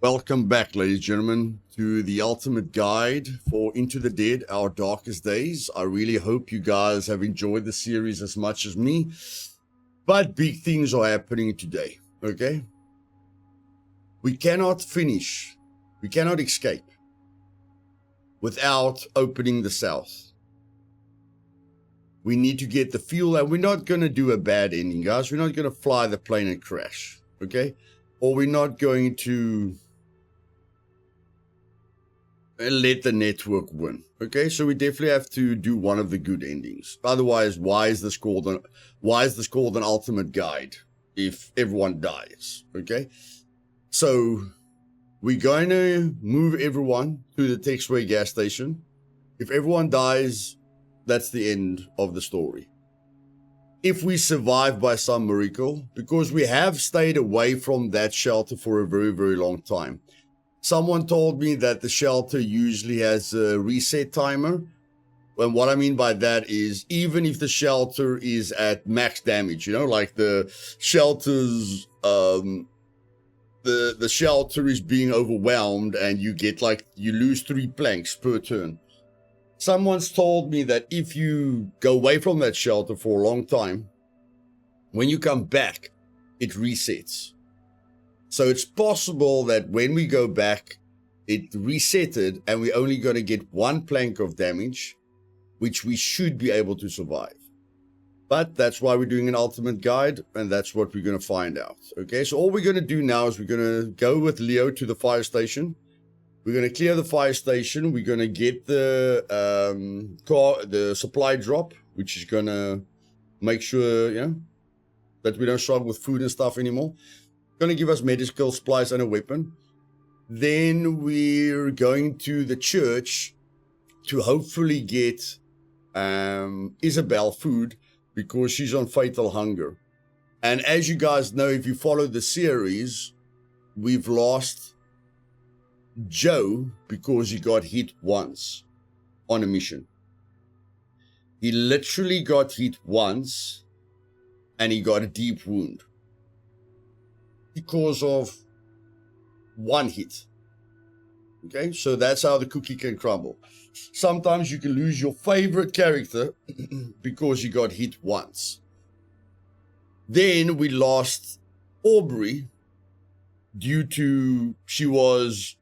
Welcome back, ladies and gentlemen, to the ultimate guide for Into the Dead, Our Darkest Days. I really hope you guys have enjoyed the series as much as me, but big things are happening today, okay? We cannot finish, we cannot escape without opening the south. We need to get the fuel, and we're not going to do a bad ending, guys. We're not going to fly the plane and crash, okay? Or we're not going to let the network win. Okay, so we definitely have to do one of the good endings. Otherwise, why is this called an ultimate guide if everyone dies? Okay, so we're going to move everyone to the Texway gas station. If everyone dies, that's the end of the story. If we survive by some miracle, because we have stayed away from that shelter for a very, very long time. Someone told me that the shelter usually has a reset timer. And what I mean by that is even if the shelter is at max damage, you know, like the shelter's, the shelter is being overwhelmed and you lose 3 planks per turn. Someone's told me that if you go away from that shelter for a long time, when you come back, it resets. So it's possible that when we go back, it resetted and we're only going to get 1 plank of damage, which we should be able to survive. But that's why we're doing an ultimate guide, and that's what we're going to find out. Okay, so all we're going to do now is we're going to go with Leo to the fire station. We're going to clear the fire station. We're going to get the supply drop, which is going to make sure, that we don't struggle with food and stuff anymore. Going to give us medical supplies and a weapon. Then we're going to the church to hopefully get Isabel food because she's on fatal hunger. And as you guys know, if you follow the series, we've lost Joe because he got hit once on a mission. He literally got hit once and he got a deep wound because of 1 hit. Okay, so that's how the cookie can crumble. Sometimes you can lose your favorite character because you got hit once. Then we lost Aubrey due to she was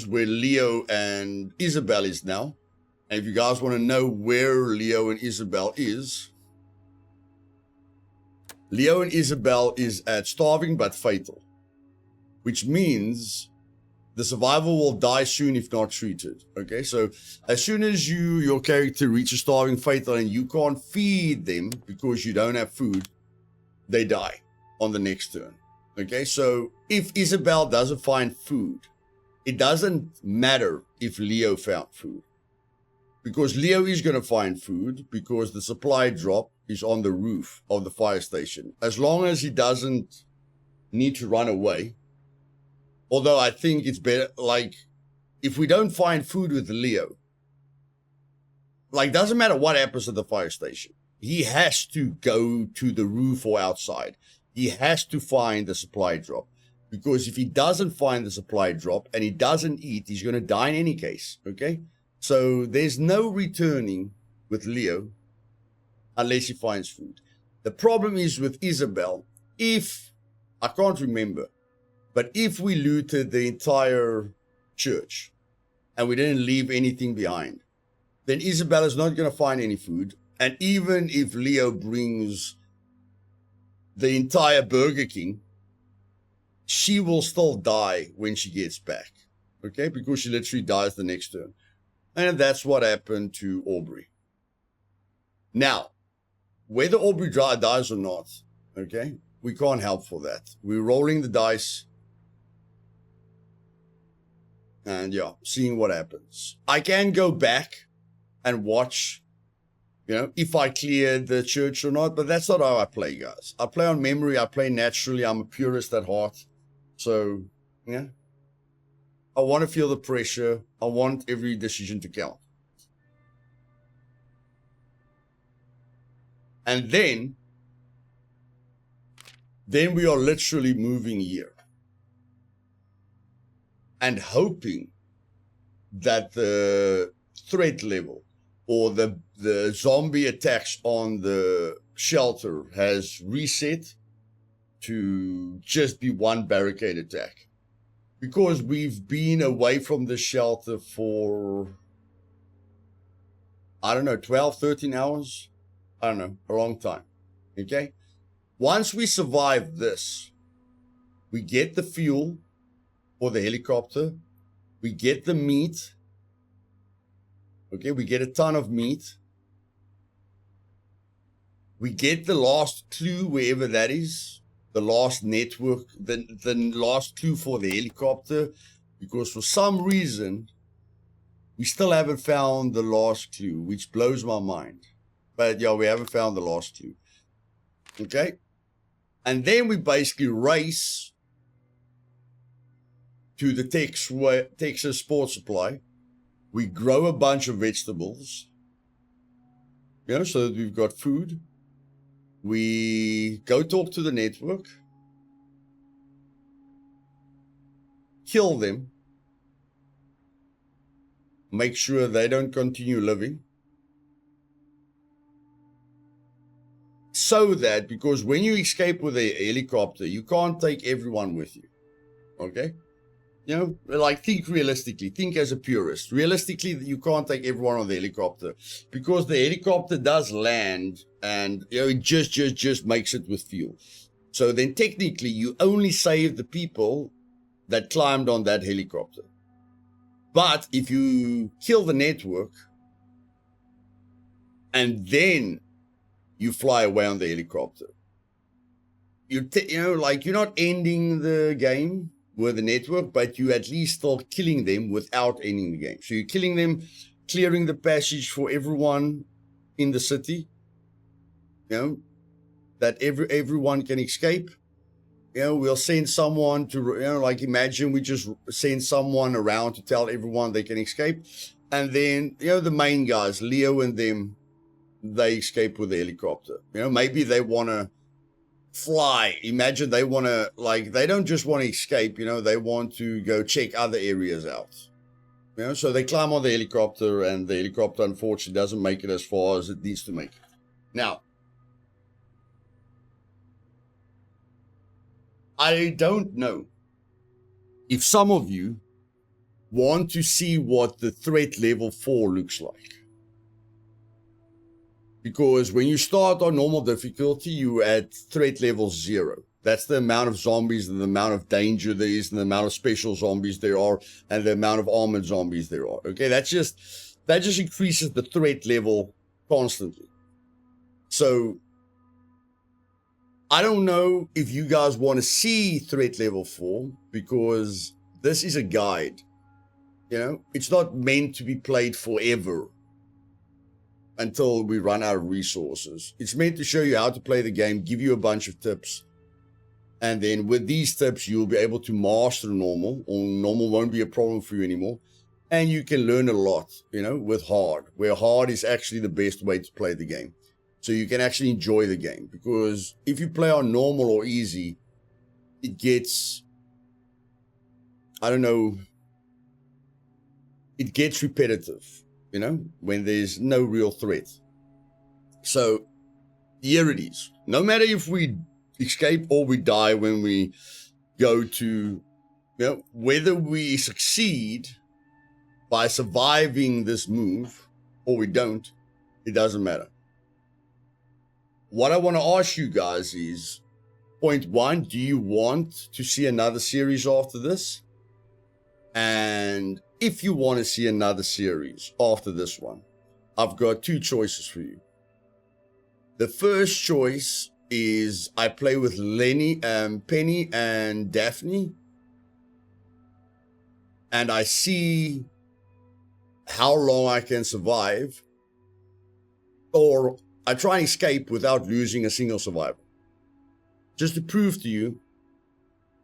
where Leo and Isabel is now. And if you guys want to know where Leo and Isabel is, Leo and Isabel is at starving but fatal, which means the survivor will die soon if not treated. Okay, so as soon as your character reaches starving fatal and you can't feed them because you don't have food, they die on the next turn. Okay, so if Isabel doesn't find food, it doesn't matter if Leo found food, because Leo is going to find food because the supply drop is on the roof of the fire station. As long as he doesn't need to run away. Although I think it's better, like, if we don't find food with Leo, like, doesn't matter what happens at the fire station. He has to go to the roof or outside. He has to find the supply drop. Because if he doesn't find the supply drop and he doesn't eat, he's going to die in any case, okay? So there's no returning with Leo unless he finds food. The problem is with Isabel, I can't remember, but if we looted the entire church and we didn't leave anything behind, then Isabel is not going to find any food. And even if Leo brings the entire Burger King, she will still die when she gets back, okay? Because she literally dies the next turn. And that's what happened to Aubrey. Now, whether Aubrey dies or not, okay, we can't help for that. We're rolling the dice and seeing what happens. I can go back and watch, if I cleared the church or not, but that's not how I play, guys. I play on memory. I play naturally. I'm a purist at heart. So, I want to feel the pressure. I want every decision to count. And then we are literally moving here. and hoping that the threat level or the zombie attacks on the shelter has reset to just be one barricade attack. Because we've been away from the shelter for, I don't know, 12, 13 hours? I don't know, a long time. Okay? Once we survive this, we get the fuel for the helicopter, we get the meat. Okay, we get a ton of meat. We get the last clue, wherever that is, the last network, the last clue for the helicopter, because for some reason, we still haven't found the last clue, which blows my mind. But yeah, we haven't found the last clue. Okay? And then we basically race to the Texas Sports Supply. We grow a bunch of vegetables, so that we've got food. We go talk to the network, kill them, make sure they don't continue living. So that, because when you escape with a helicopter, you can't take everyone with you, okay? Think realistically, think as a purist. Realistically, you can't take everyone on the helicopter because the helicopter does land and, it just makes it with fuel. So then technically you only save the people that climbed on that helicopter. But if you kill the network and then you fly away on the helicopter, you're not ending the game with the network, but you at least start killing them without ending the game. So you're killing them, clearing the passage for everyone in the city, that everyone can escape. We'll send someone to, imagine we just send someone around to tell everyone they can escape. And then, the main guys, Leo and them, they escape with the helicopter. Maybe they want to fly. Imagine they want to, they don't just want to escape, they want to go check other areas out. So they climb on the helicopter, and the helicopter, unfortunately, doesn't make it as far as it needs to make it. Now, I don't know if some of you want to see what the threat level 4 looks like. Because when you start on normal difficulty, you at threat level 0. That's the amount of zombies and the amount of danger there is and the amount of special zombies there are and the amount of armored zombies there are. Okay, that just increases the threat level constantly. So I don't know if you guys want to see threat level 4 because this is a guide. It's not meant to be played forever until we run out of resources. It's meant to show you how to play the game, give you a bunch of tips. And then with these tips, you'll be able to master normal, or normal won't be a problem for you anymore. And you can learn a lot, with hard, where hard is actually the best way to play the game. So you can actually enjoy the game. Because if you play on normal or easy, it gets, it gets repetitive. When there's no real threat. So here it is. No matter if we escape or we die when we go to, whether we succeed by surviving this move or we don't, it doesn't matter. What I want to ask you guys is, point 1, do you want to see another series after this? And if you want to see another series after this one, I've got 2 choices for you. The first choice is I play with Penny and Daphne, and I see how long I can survive, or I try and escape without losing a single survivor. Just to prove to you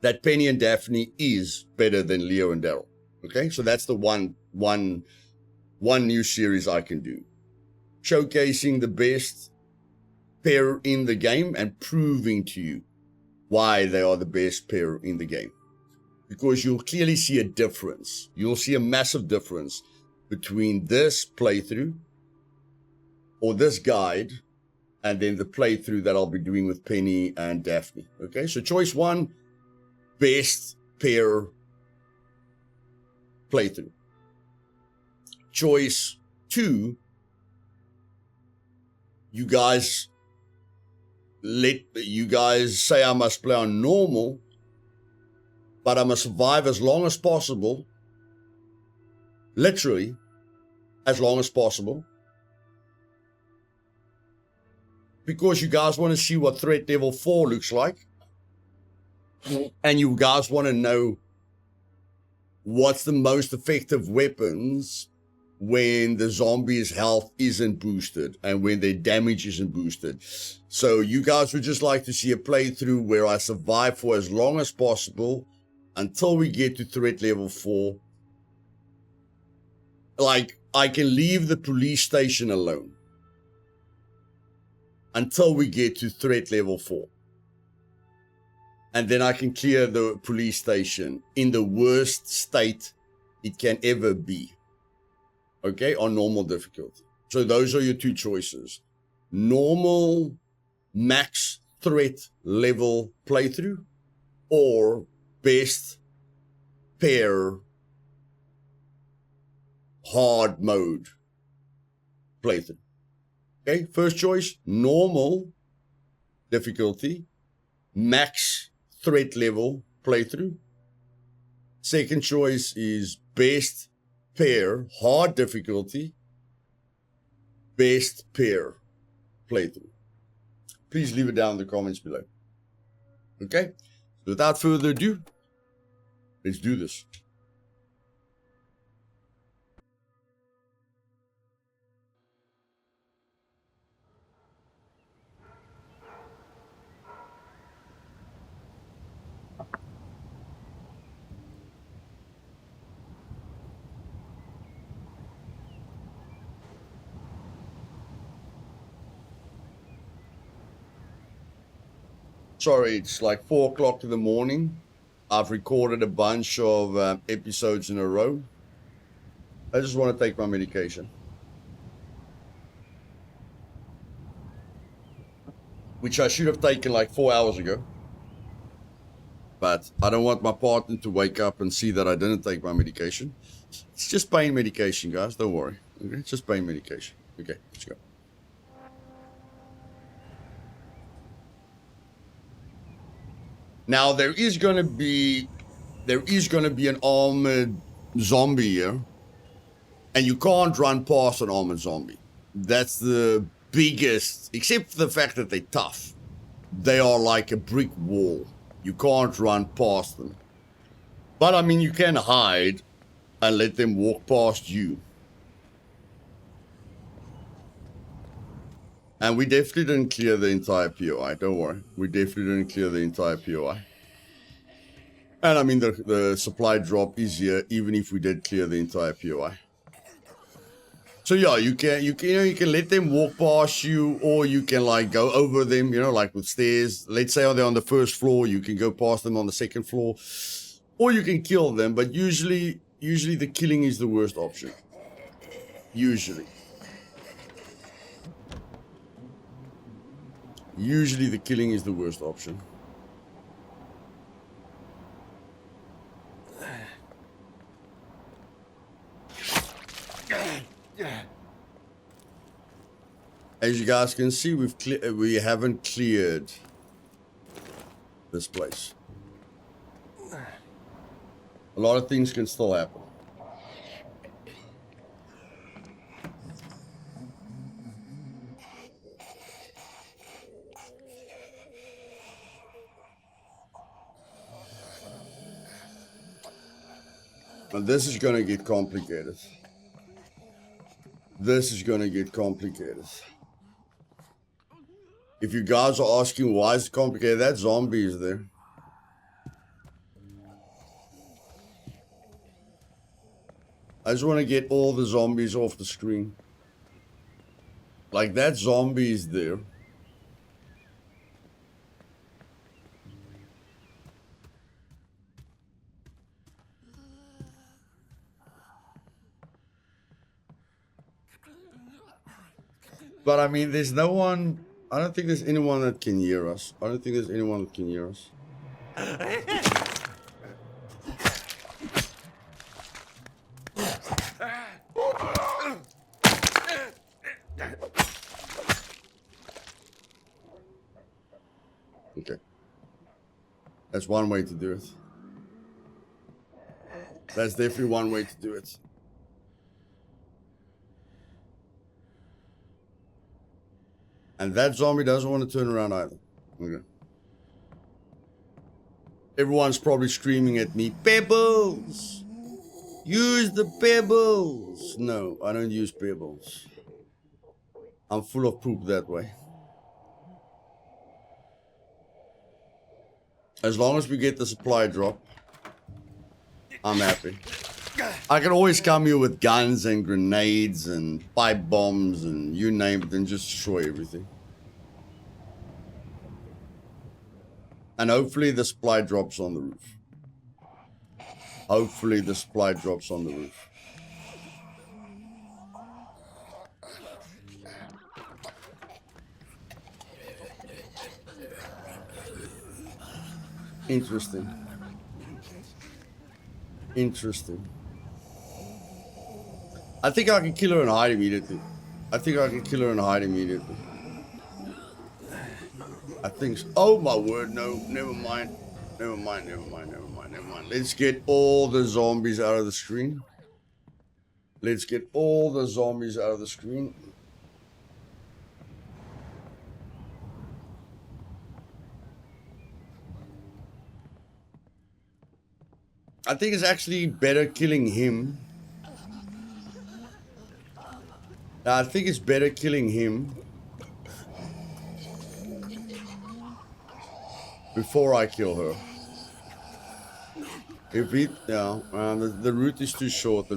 that Penny and Daphne is better than Leo and Daryl. Okay, so that's the one new series I can do. Showcasing the best pair in the game and proving to you why they are the best pair in the game. because you'll clearly see a difference. You'll see a massive difference between this playthrough or this guide and then the playthrough that I'll be doing with Penny and Daphne. Okay, so choice 1, best pair playthrough. Choice 2, you guys say I must play on normal, but I must survive as long as possible, literally as long as possible, because you guys want to see what threat level 4 looks like, and you guys want to know what's the most effective weapons when the zombies' health isn't boosted and when their damage isn't boosted. So you guys would just like to see a playthrough where I survive for as long as possible until we get to threat level 4. Like, I can leave the police station alone until we get to threat level 4. And then I can clear the police station in the worst state it can ever be. Okay, on normal difficulty. So those are your 2 choices. Normal, max threat level playthrough, or best pair hard mode playthrough. Okay, first choice, normal difficulty, max threat level playthrough. Second choice is best pair hard difficulty, best pair playthrough. Please leave it down in the comments below. Okay, so without further ado, let's do this. Sorry, it's like 4 o'clock in the morning. I've recorded a bunch of episodes in a row. I just want to take my medication, which I should have taken like 4 hours ago. But I don't want my partner to wake up and see that I didn't take my medication. It's just pain medication, guys. Don't worry. Okay, it's just pain medication. Okay, let's go. Now there is gonna be an armored zombie here, and you can't run past an armored zombie. That's the biggest, except for the fact that they're tough. They are like a brick wall. You can't run past them. But I mean, you can hide and let them walk past you. And we definitely didn't clear the entire POI, don't worry. We definitely didn't clear the entire POI. And I mean, the supply drop is here, even if we did clear the entire POI. So yeah, you can let them walk past you, or you can like go over them, like with stairs. Let's say they're on the first floor, you can go past them on the second floor, or you can kill them. But usually the killing is the worst option. Usually the killing is the worst option. As you guys can see, we haven't cleared this place. A lot of things can still happen. And this is gonna get complicated. This is gonna get complicated. If you guys are asking why it's complicated, that zombie is there. I just want to get all the zombies off the screen. Like, that zombie is there. But I mean, there's no one. I don't think there's anyone that can hear us. I don't think there's anyone that can hear us. Okay. That's one way to do it. That's definitely one way to do it. And that zombie doesn't want to turn around either. Okay. Everyone's probably screaming at me, pebbles! Use the pebbles! No, I don't use pebbles. I'm full of poop that way. As long as we get the supply drop, I'm happy. I can always come here with guns and grenades and pipe bombs and you name it and just destroy everything. And hopefully the supply drops on the roof. Hopefully the supply drops on the roof. Interesting. Interesting. I think I can kill her and hide immediately. I think so. Oh my word, no, never mind. Never mind. Let's get all the zombies out of the screen. I think it's actually better killing him. I think it's better killing him before I kill her. If it, yeah, the route is too short.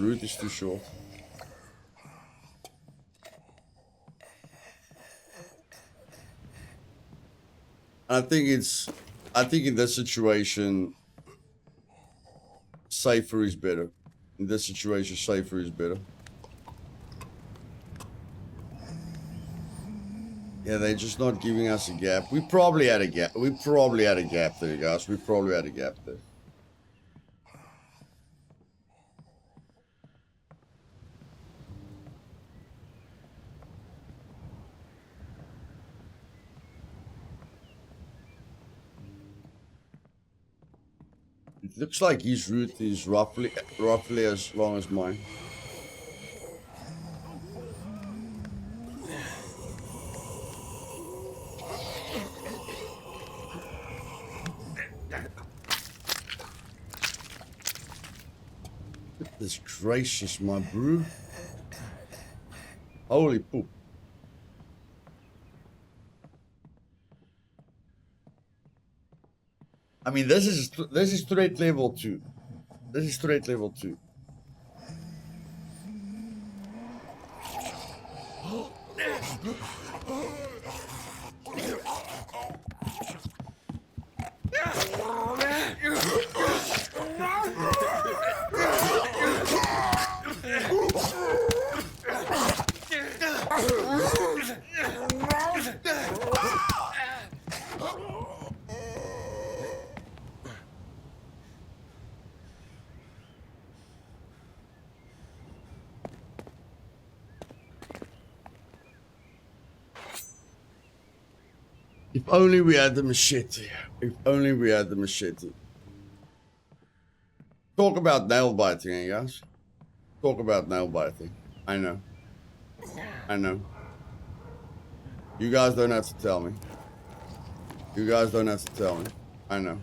I think in this situation, safer is better. Yeah, they're just not giving us a gap. We probably had a gap. there, guys. We probably had a gap there. It looks like his route is roughly as long as mine. Goodness gracious, my brew. Holy poop. I mean, this is straight level 2. If only we had the machete. Talk about nail biting, eh, guys? I know. You guys don't have to tell me. I know.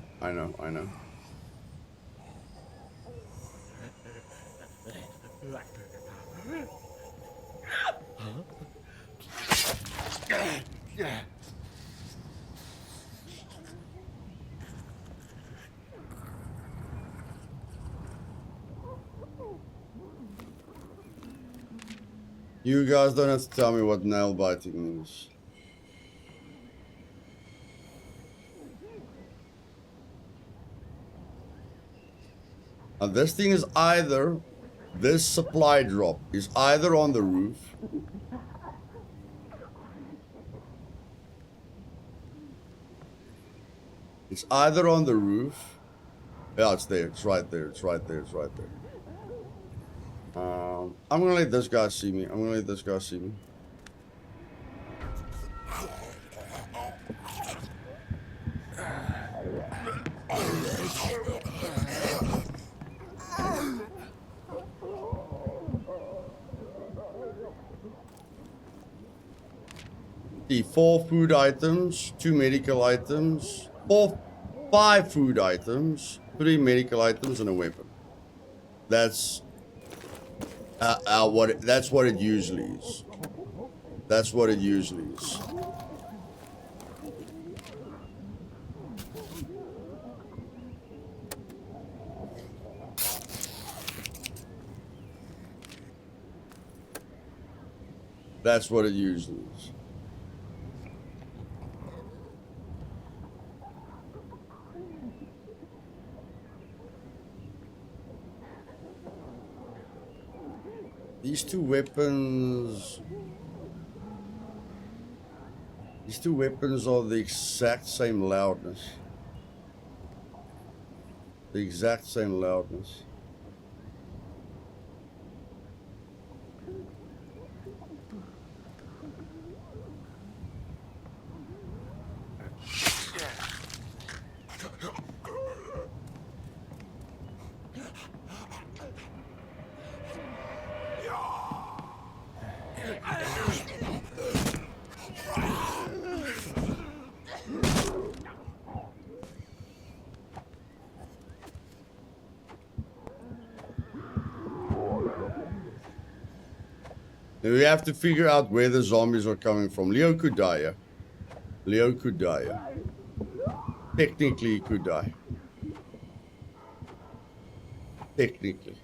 You guys don't have to tell me what nail biting means. Now this thing is either, this supply drop is either on the roof It's either on the roof. Yeah, it's there. It's right there. It's right there. It's right there. I'm gonna let this guy see me. I'm gonna let this guy see me. The 4 food items, 2 medical items, 5 food items, 3 medical items, and a weapon. That's that's what it usually is. That's what it usually is. That's what it usually is. These two weapons are the exact same loudness. The exact same loudness. And we have to figure out where the zombies are coming from. Leo could die, yeah? Leo could die, yeah? Technically, he could die. Technically.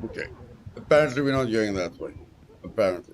Okay. Apparently we're not going that way. Apparently.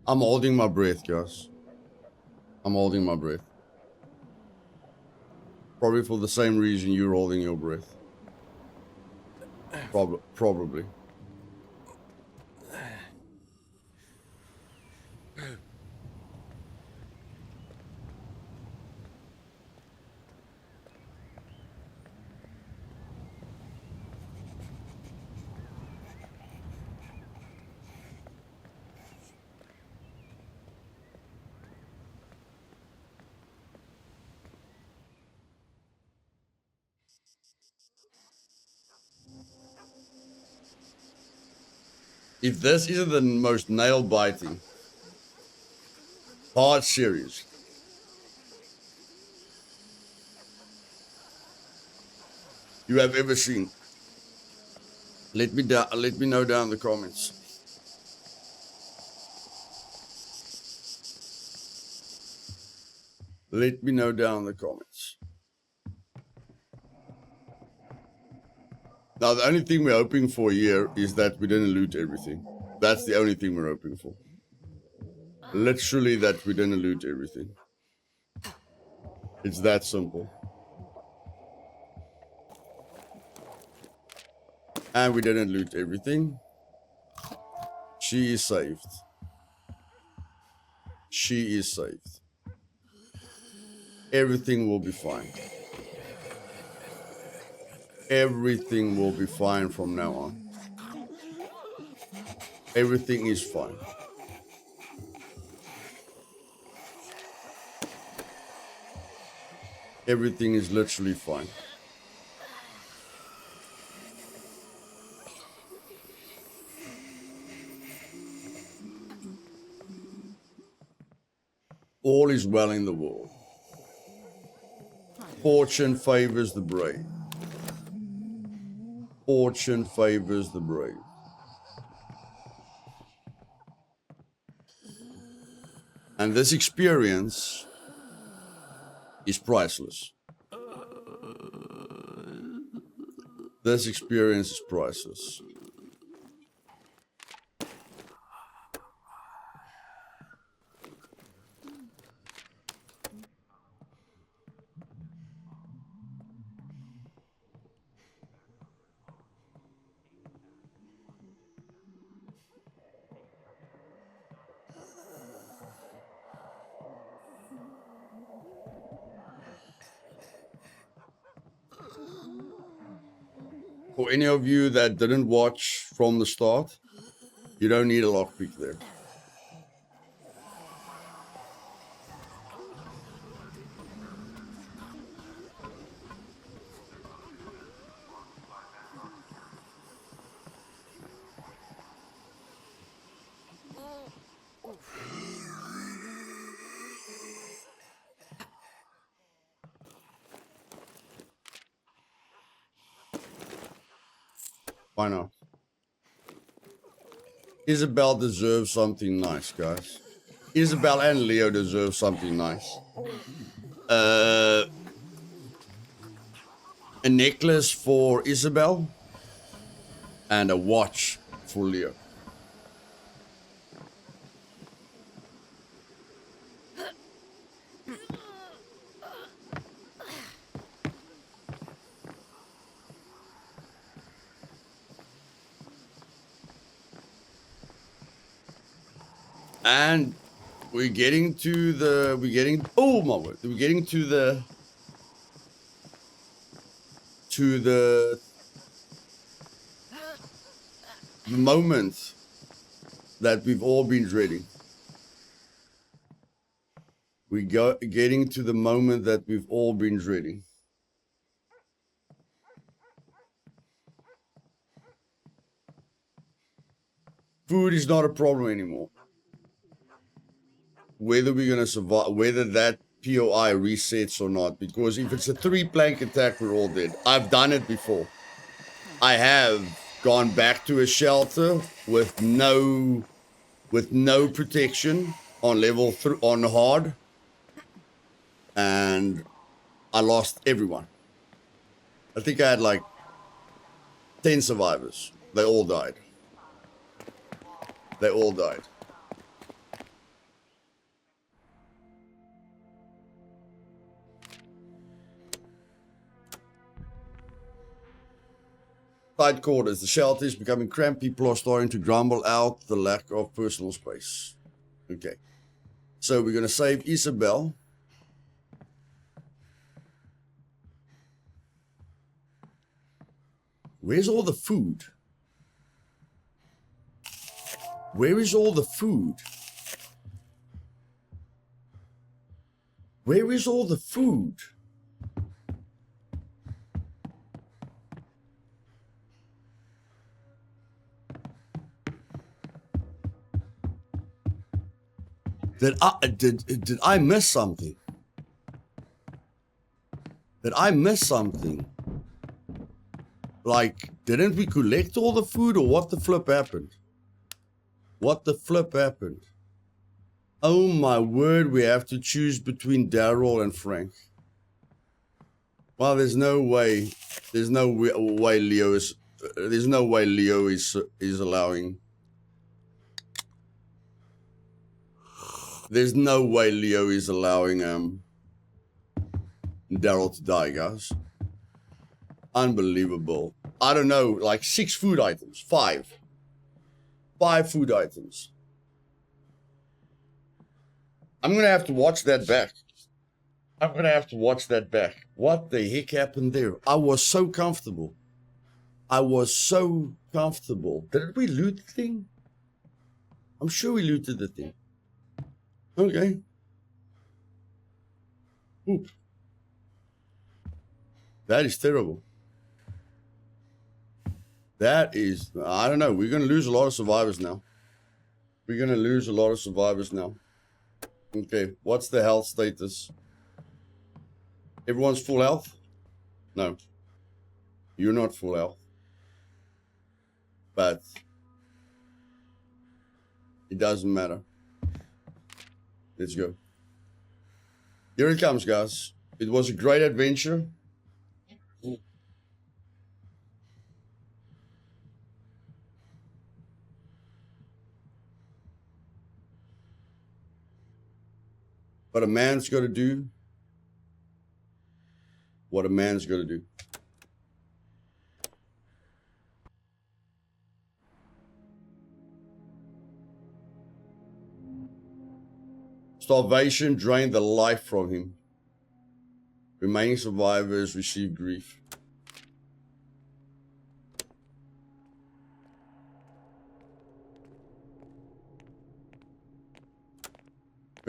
I'm holding my breath, guys. I'm holding my breath. Probably for the same reason you're holding your breath. Probably. If this isn't the most nail-biting, hard series you have ever seen, Let me know down in the comments. Let me know down in the comments. Now, the only thing we're hoping for here is that we didn't loot everything. That's the only thing we're hoping for. Literally that we didn't loot everything. It's that simple. And we didn't loot everything. She is saved. She is saved. Everything will be fine. Everything will be fine from now on. Everything is fine. Everything is literally fine. All is well in the world. Fortune favors the brave. Fortune favors the brave. And this experience is priceless. This experience is priceless. For any of you that didn't watch from the start, you don't need a lockpick there. Why not? Isabel deserves something nice, guys. Isabel and Leo deserve something nice. A necklace for Isabel and a watch for Leo. And we're getting to the moment that we've all been dreading. Getting to the moment that we've all been dreading. Food is not a problem anymore. Whether we're going to survive, whether that POI resets or not, because if it's a 3-plank attack, we're all dead. I've done it before. I have gone back to a shelter with no protection on level 3 on hard, and I lost everyone. I think I had like 10 survivors. They all died. They all died. Tight quarters. The shelter is becoming cramped. People are starting to grumble out the lack of personal space. Okay. So we're going to save Isabel. Where's all the food? Where is all the food? Where is all the food? Did I miss something? Did I miss something? Like, didn't we collect all the food, or what the flip happened? What the flip happened? Oh my word, we have to choose between Daryl and Frank. Well, there's no way Leo is allowing. There's no way Leo is allowing Daryl to die, guys. Unbelievable. I don't know, like 6 food items. 5 food items. I'm gonna have to watch that back. What the heck happened there? I was so comfortable. Did we loot the thing? I'm sure we looted the thing. Okay. Oop. That is terrible. That is, I don't know. We're going to lose a lot of survivors now. Okay, what's the health status? Everyone's full health? No. You're not full health. But it doesn't matter. Let's go. Here it comes, guys. It was a great adventure. But a man's got to do what a man's got to do. Starvation drained the life from him. Remaining survivors receive grief.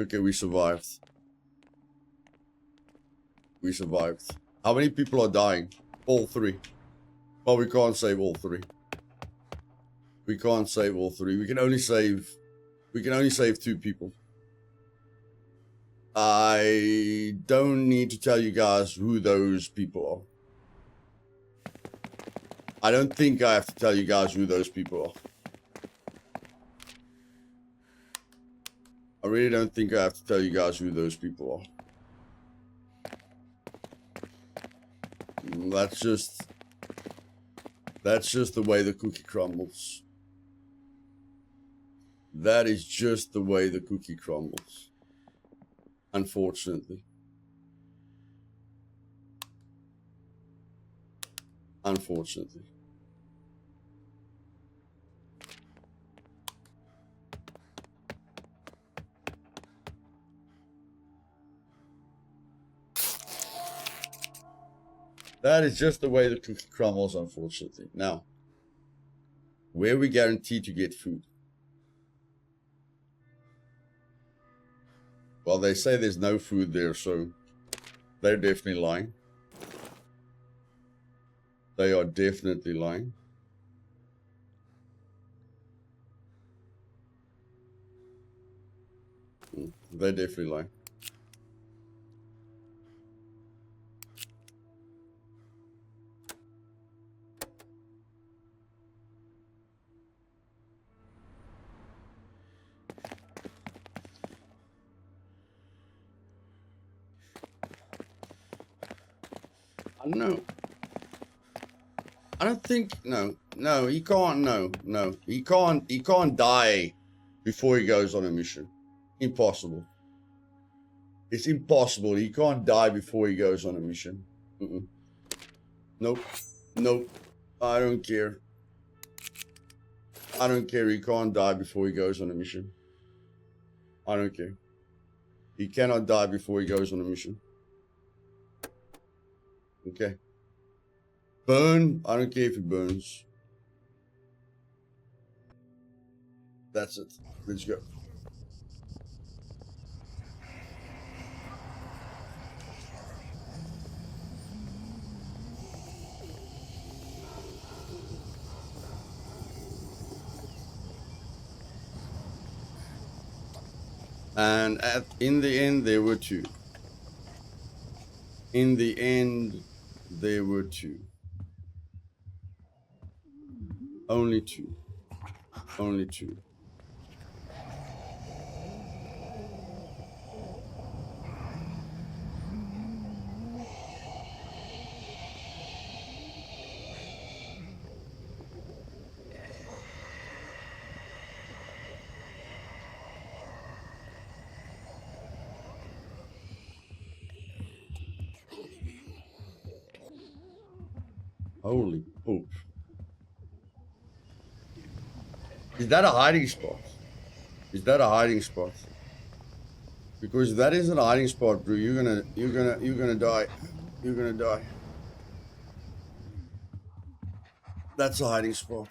Okay, we survived. How many people are dying? All 3. Well, we can't save all 3. We can only save 2 people. I don't need to tell you guys who those people are. I don't think I have to tell you guys who those people are. I really don't think I have to tell you guys who those people are. That's just the way the cookie crumbles. That is just the way the cookie crumbles. Unfortunately. That is just the way the cookie crumbles, unfortunately. Now, where are we guaranteed to get food? Well, they say there's no food there, so they're definitely lying. They are definitely lying. They're definitely lying. I don't know. I don't think, no, he can't, no. He can't die before he goes on a mission. Impossible. It's impossible. He can't die before he goes on a mission. Nope. I don't care. He can't die before he goes on a mission. I don't care. He cannot die before he goes on a mission. Okay. Burn. I don't care if he burns. That's it. Let's go. And in the end, there were 2. Only two. Only two. Holy poop. Is that a hiding spot? Is that a hiding spot? Because that isn't a hiding spot, bro. You're gonna die. You're gonna die. That's a hiding spot.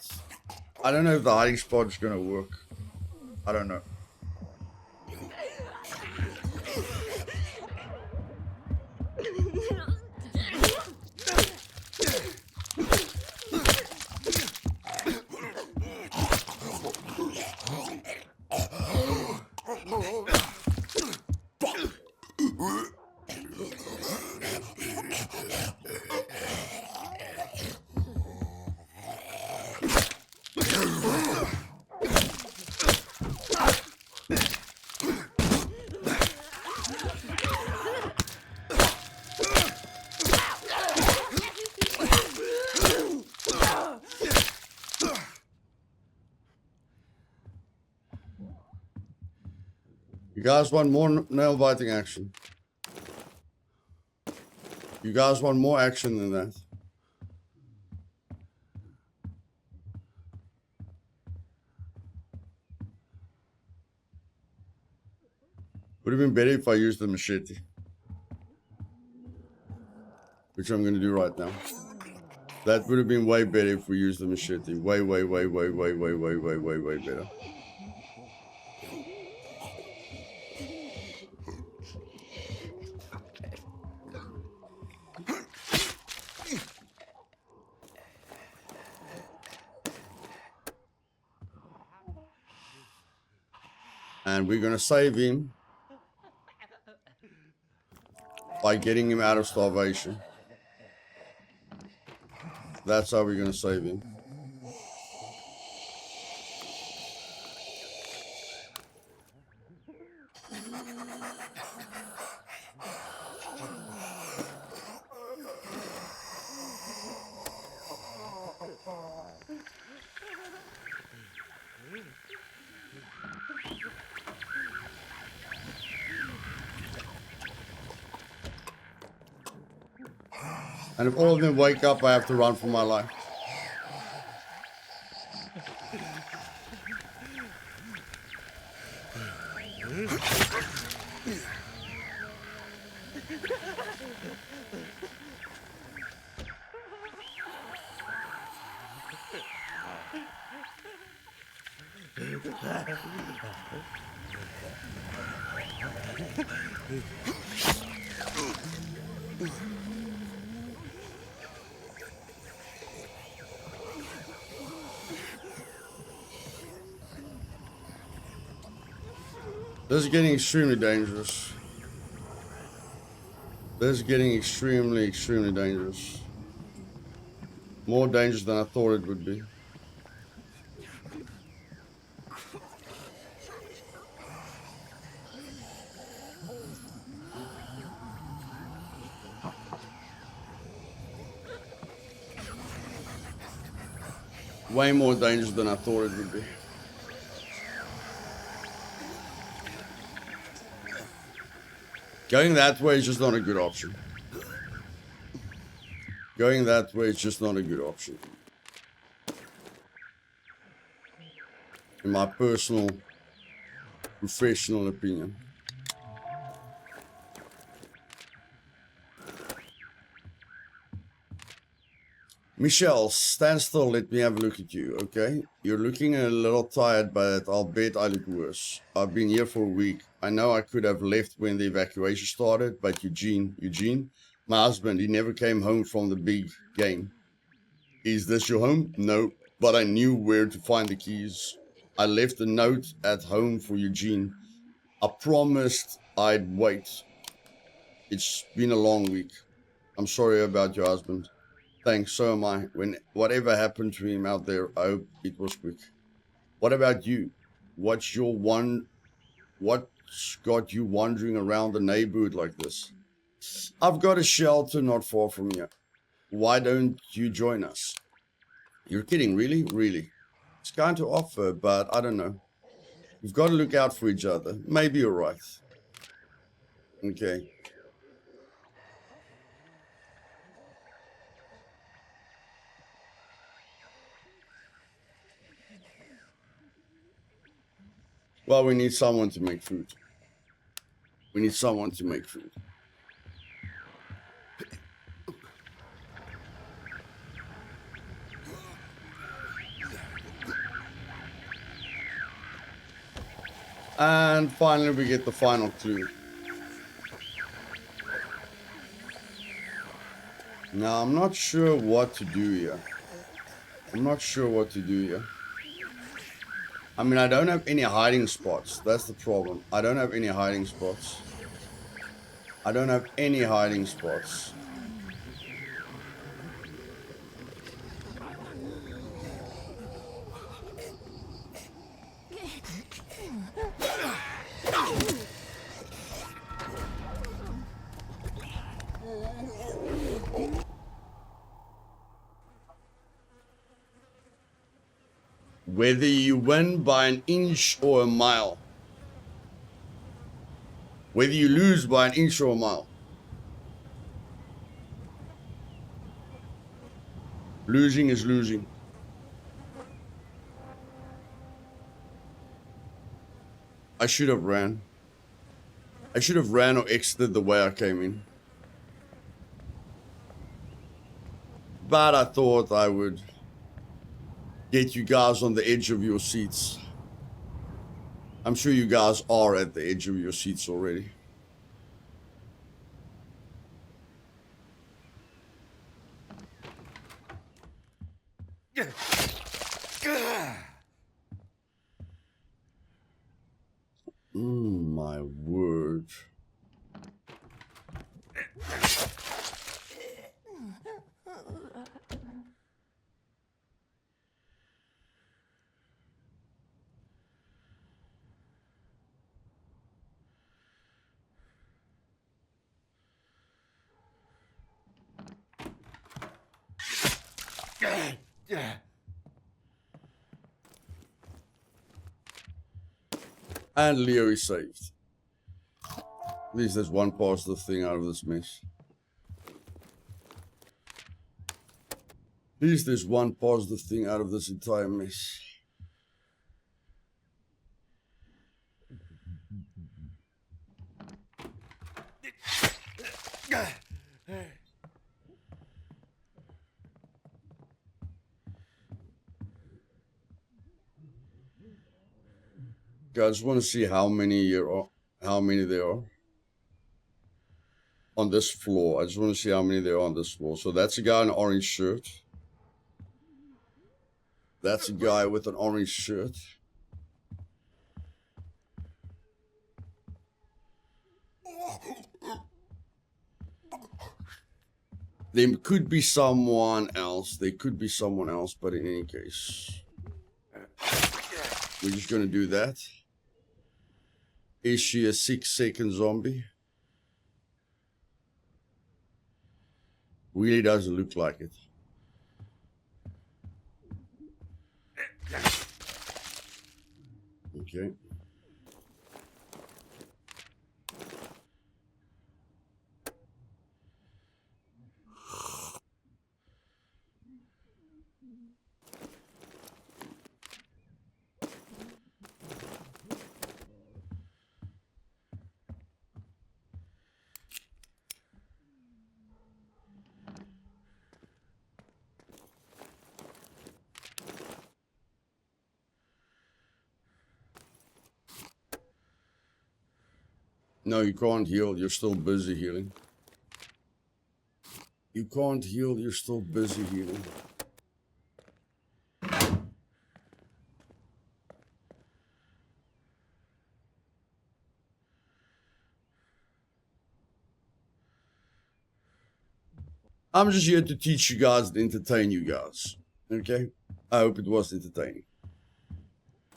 I don't know if the hiding spot is gonna work. I don't know. You guys want more nail biting action? You guys want more action than that? Would have been better if I used the machete. Which I'm going to do right now. That would have been way better if we used the machete. Way better. And we're going to save him by getting him out of starvation. That's how we're going to save him. And if all of them wake up, I have to run for my life. This is getting extremely dangerous. This is getting extremely dangerous. More dangerous than I thought it would be. Way more dangerous than I thought it would be. Going that way is just not a good option. Going that way is just not a good option. In my personal, professional opinion. Michelle, stand still, let me have a look at you, okay? You're looking a little tired, but I'll bet I look worse. I've been here for a week. I know I could have left when the evacuation started, but Eugene, my husband, he never came home from the big game. Is this your home? No, but I knew where to find the keys. I left a note at home for Eugene. I promised I'd wait. It's been a long week. I'm sorry about your husband. Thanks, so am I. When whatever happened to him out there, I hope it was quick. What about you? What's got you wandering around the neighborhood like this? I've got a shelter not far from here. Why don't you join us? You're kidding, really? Really? It's kind to offer, but I don't know. We've got to look out for each other. Maybe you're right. Okay. Well, we need someone to make food. We need someone to make food. And finally, we get the final clue. Now, I'm not sure what to do here. I mean, I don't have any hiding spots. That's the problem. I don't have any hiding spots. Whether you win by an inch or a mile. Whether you lose by an inch or a mile. Losing is losing. I should have ran. I should have ran or exited the way I came in. But I thought I would get you guys on the edge of your seats. I'm sure you guys are at the edge of your seats already. My word. And Leo is saved. At least there's one positive thing out of this mess. At least there's one positive thing out of this entire mess. I just want to see how many there are on this floor. I just want to see how many there are on this floor. So that's a guy in an orange shirt. That's a guy with an orange shirt. There could be someone else. But in any case, we're just going to do that. Is she a 6-second zombie? Really doesn't look like it. Okay. No, you can't heal. You're still busy healing. You can't heal. You're still busy healing. I'm just here to teach you guys and entertain you guys. Okay? I hope it was entertaining.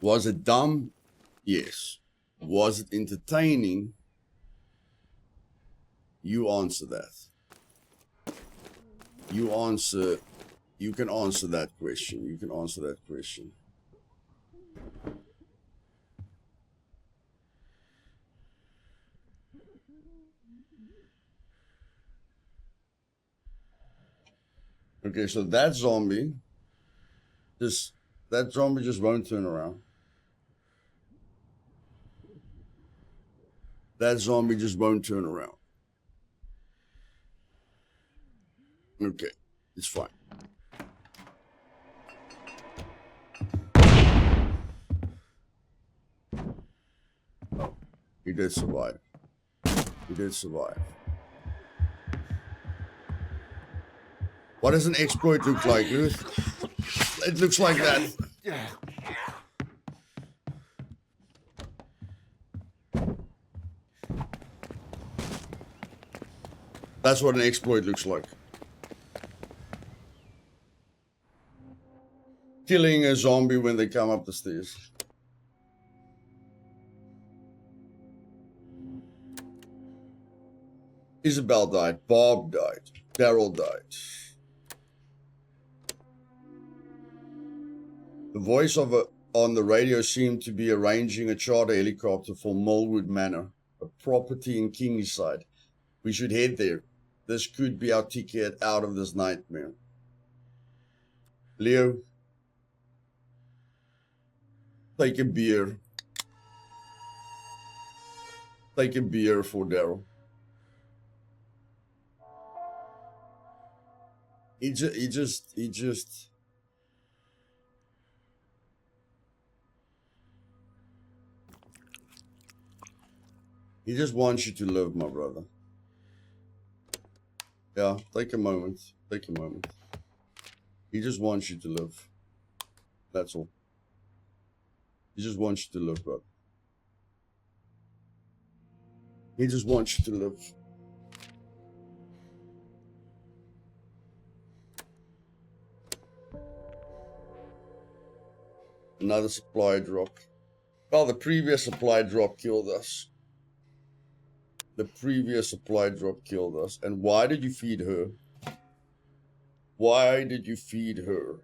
Was it dumb? Yes. Was it entertaining? You answer that. You can answer that question. You can answer that question. Okay, so that zombie just won't turn around. That zombie just won't turn around. Okay, it's fine. He did survive. He did survive. What does an exploit look like, Ruth? It looks like that. That's what an exploit looks like. Killing a zombie when they come up the stairs. Isabel died. Bob died. Daryl died. The voice on the radio seemed to be arranging a charter helicopter for Millwood Manor, a property in Kingside. We should head there. This could be our ticket out of this nightmare. Leo, take a beer. Take a beer for Daryl. He just wants you to live, my brother. Yeah, take a moment. Take a moment. He just wants you to live. That's all. He just wants you to live, brother. He just wants you to live. Another supply drop. Well, the previous supply drop killed us. The previous supply drop killed us. And why did you feed her? Why did you feed her?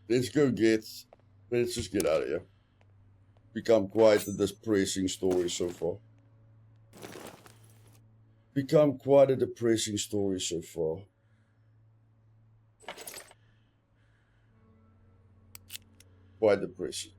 Let's just get out of here. Become quite a depressing story so far. Become quite a depressing story so far. Quite depressing.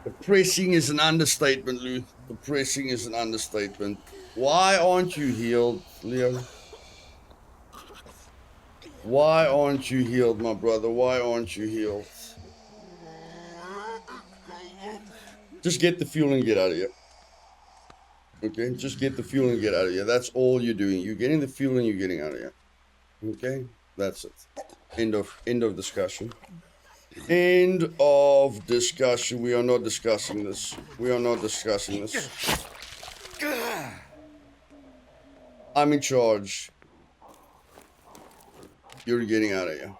Depressing is an understatement, Lou. Depressing is an understatement. Why aren't you healed, Leo? Why aren't you healed, my brother? Why aren't you healed? Just get the fuel and get out of here. Okay? Just get the fuel and get out of here. That's all you're doing. You're getting the fuel and you're getting out of here. Okay? That's it. End of discussion. End of discussion. We are not discussing this. We are not discussing this. I'm in charge. You're getting out of here.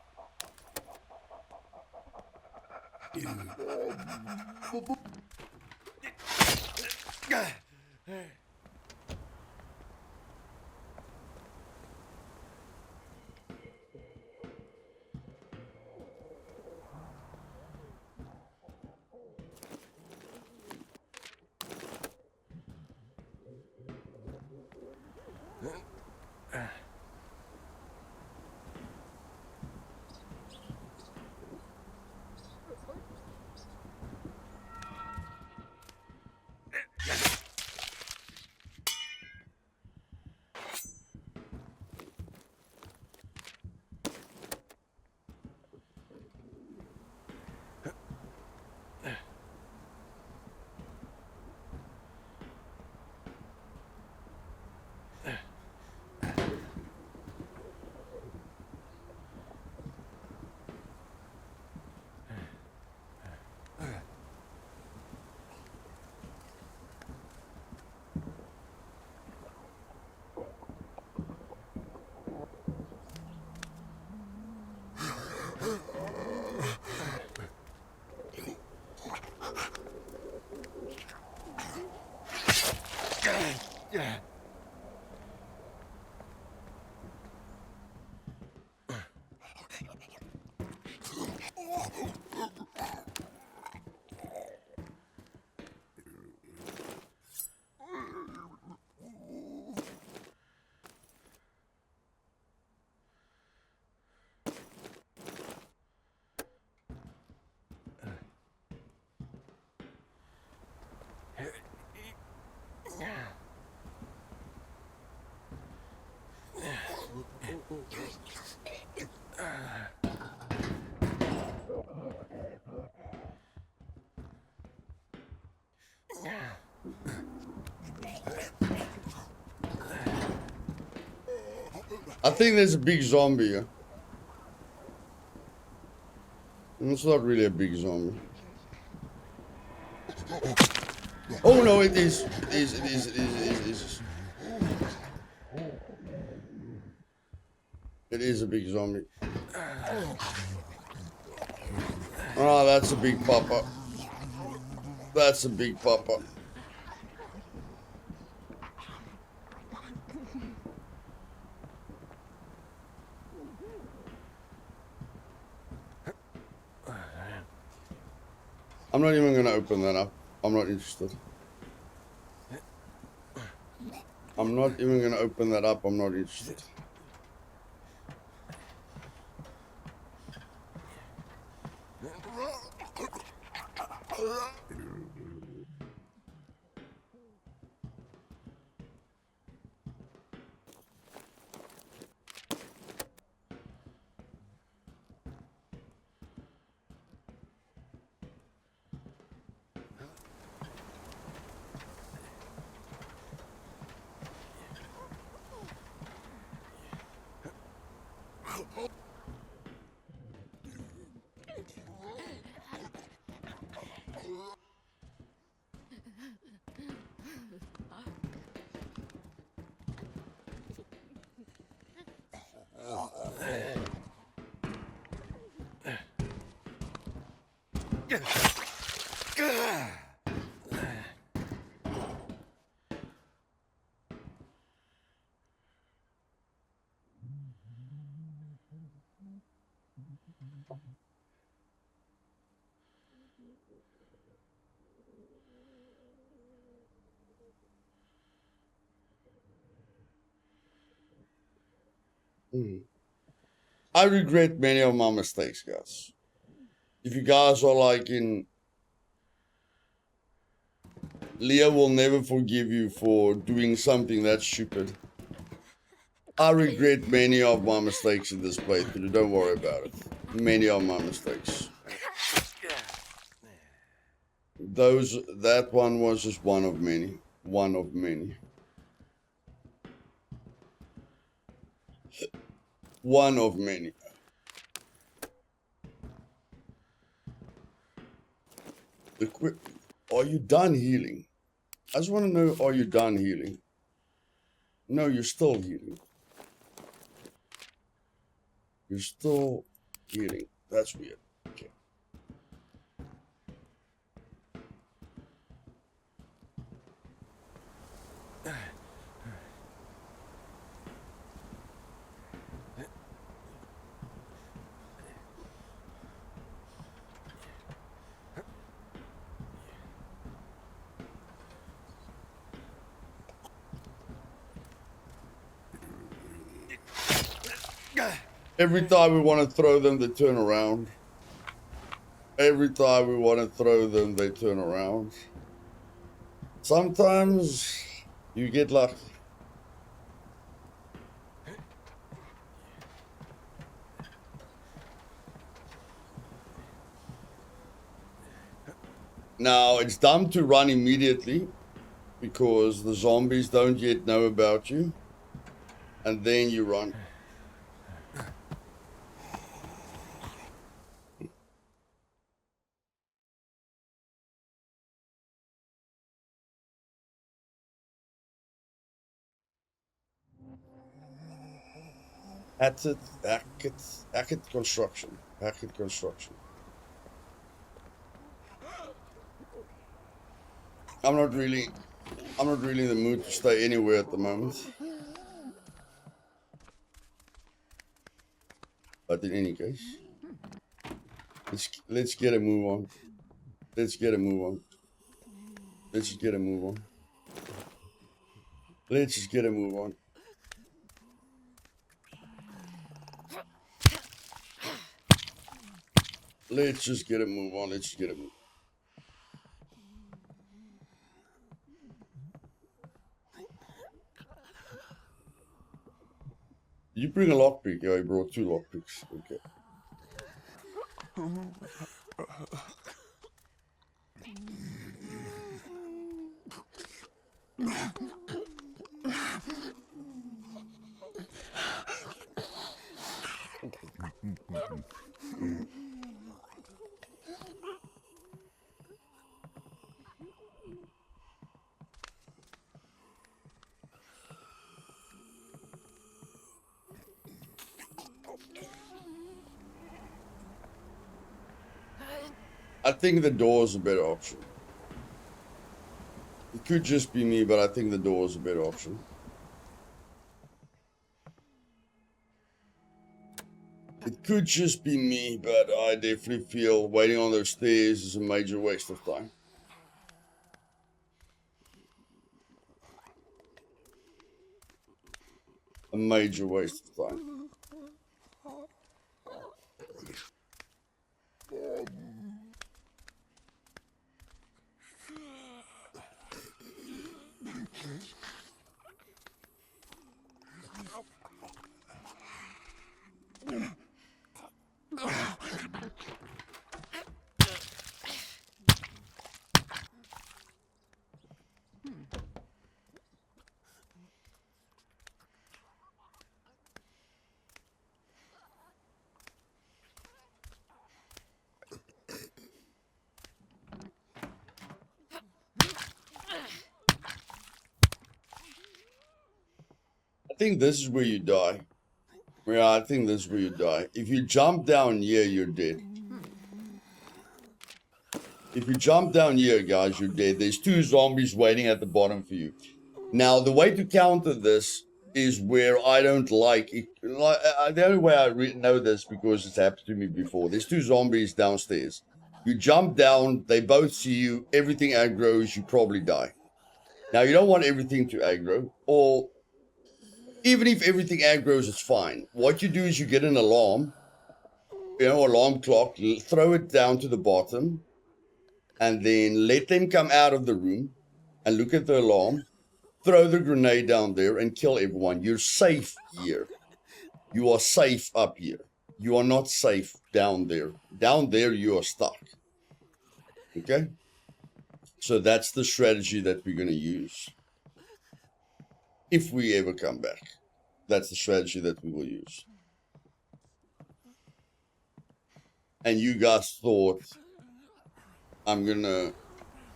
I think there's a big zombie here. It's not really a big zombie. Oh no, it is. It is. It is. It is. It is. It is a big zombie. Oh, that's a big papa. That's a big papa. I'm not even going to open that up. I'm not interested. I'm not even going to open that up. I'm not interested. I regret many of my mistakes, guys. If you guys are like in... Leah will never forgive you for doing something that stupid. I regret many of my mistakes in this playthrough. Don't worry about it. Many of my mistakes. That one was just one of many. One of many. One of many. Are you done healing? I just want to know, are you done healing? No, you're still healing. You're still healing. That's weird. Okay. Every time we want to throw them, they turn around. Every time we want to throw them, they turn around. Sometimes you get lucky. Now, it's dumb to run immediately because the zombies don't yet know about you. And then you run. Hackett construction. Hackett construction. I'm not really in the mood to stay anywhere at the moment. But in any case. Let's get a move on. Let's get a move on. Let's just get a move on. Let's just get a move on. Let's just get a move on. Let's just get a move. You bring a lockpick. Yeah, I brought 2 lockpicks. Okay. I think the door is a better option. It could just be me, but I think the door is a better option. It could just be me, but I definitely feel waiting on those stairs is a major waste of time. A major waste of time. I think this is where you die. Yeah, I think this is where you die. If you jump down here, you're dead. If you jump down here, guys, you're dead. There's 2 zombies waiting at the bottom for you. Now, the way to counter this is where I don't like it. The only way I know this because it's happened to me before. There's 2 zombies downstairs. You jump down, they both see you, everything aggroes, you probably die. Now, you don't want everything to aggro, or even if everything aggroes, it's fine. What you do is you get an alarm, alarm clock, throw it down to the bottom, and then let them come out of the room and look at the alarm, throw the grenade down there and kill everyone. You're safe here. You are safe up here. You are not safe down there. Down there, you are stuck. Okay? So that's the strategy that we're going to use. If we ever come back. That's the strategy that we will use. And you guys thought I'm going to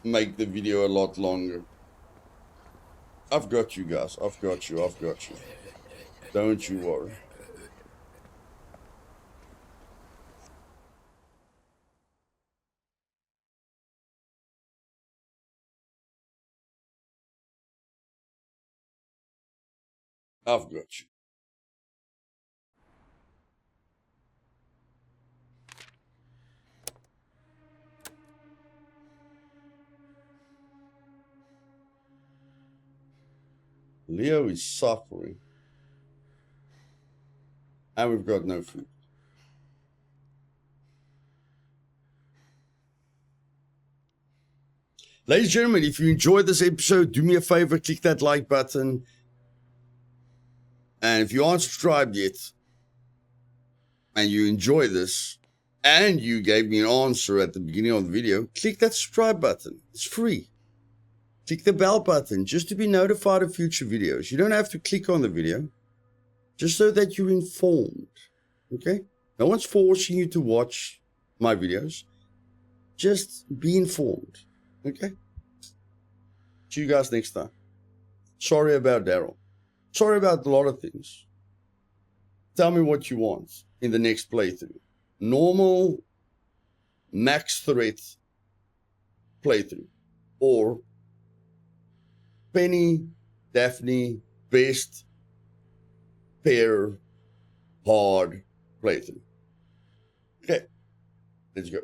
make the video a lot longer. I've got you guys. I've got you. I've got you. Don't you worry. I've got you. Leo is suffering. And we've got no food. Ladies and gentlemen, if you enjoyed this episode, do me a favor, click that like button. And if you aren't subscribed yet, and you enjoy this, and you gave me an answer at the beginning of the video, click that subscribe button. It's free. Click the bell button just to be notified of future videos. You don't have to click on the video, just so that you're informed. Okay? No one's forcing you to watch my videos. Just be informed. Okay? See you guys next time. Sorry about Daryl. Sorry about a lot of things. Tell me what you want in the next playthrough. Normal, max threat playthrough. Or Penny, Daphne, best pair hard playthrough. Okay. Let's go.